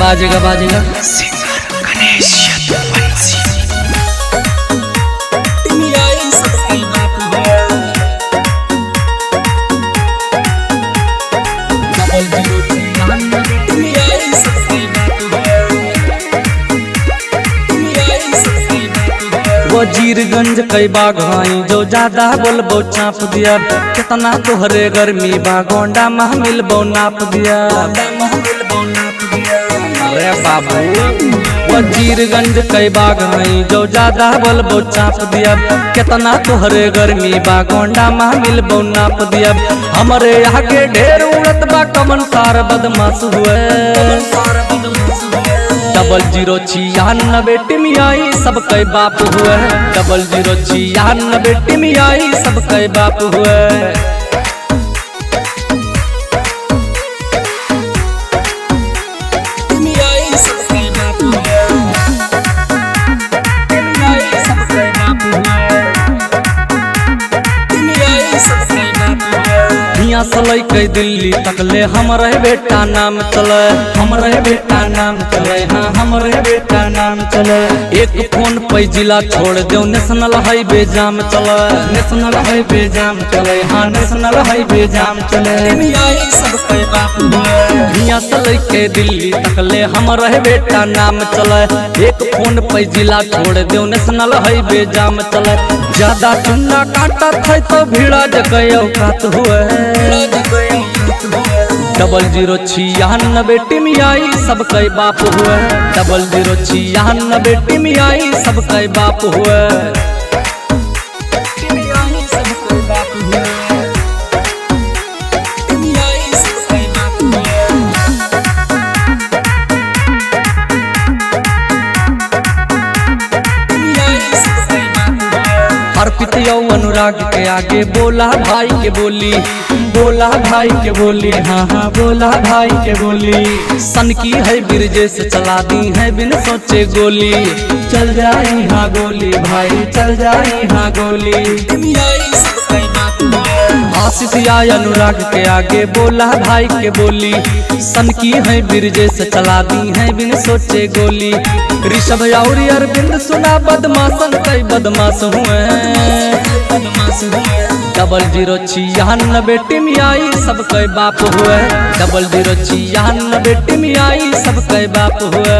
बाजेगा बाजेगा वजीरगंज कई बाग भाई जो ज्यादा बोलबो चाप दिया कितना तोहरे गर्मी बा गोंडा मह मिलबो नाप दिया। अरे बाबू वजीरगंज कई बाग भाई जो ज्यादा बोलबो चाप दिया कितना तोहरे गर्मी बा गोंडा मह मिलबो नाप दिया। हमरे आगे ढेर उड़त बा कमन सार बदमाश हुए 0096 टिमियाई सब कई बाप हुए 0096 टिमियाई सब कई बाप हुए। सलै कई दिल्ली तकले हमरे बेटा नाम चले हमरे बेटा नाम चले हाँ हमरे बेटा नाम चले। एक फोन पे जिला छोड़ दो नेशनल हाईवे जाम चले नेशनल हाईवे जाम चले हाँ नेशनल हाईवे जाम चले। हिया सलै के दिल्ली तकले हमरे बेटा नाम चले एक फोन पे जिला छोड़ दो नेशनल हाईवे जाम चले। ज्यादा चुन्ना काटा थे तो भीड़ा जगह औकात हुए 0096 टिमियाई सब कई बाप हुए 0096 टिमियाई सब कई बाप हुए। अर्पित यौ अनुराग के आगे बोला भाई के बोली बोला भाई के बोली हाँ हाँ बोला भाई के बोली। सन की है बिरजे से चला दी है बिन सोचे गोली चल जाई हाँ गोली भाई चल जाई हाँ गोली। आशीष या अनुराग के आगे बोला भाई के बोली सन की है बिरजे से चला दी है बिन सोचे गोली। ऋषभ और अरविंद सुना बदमाशन कई बदमाश हुए 0096 टिमियाई सब कई बाप हुए 0096 टिमियाई सब कई बाप हुए।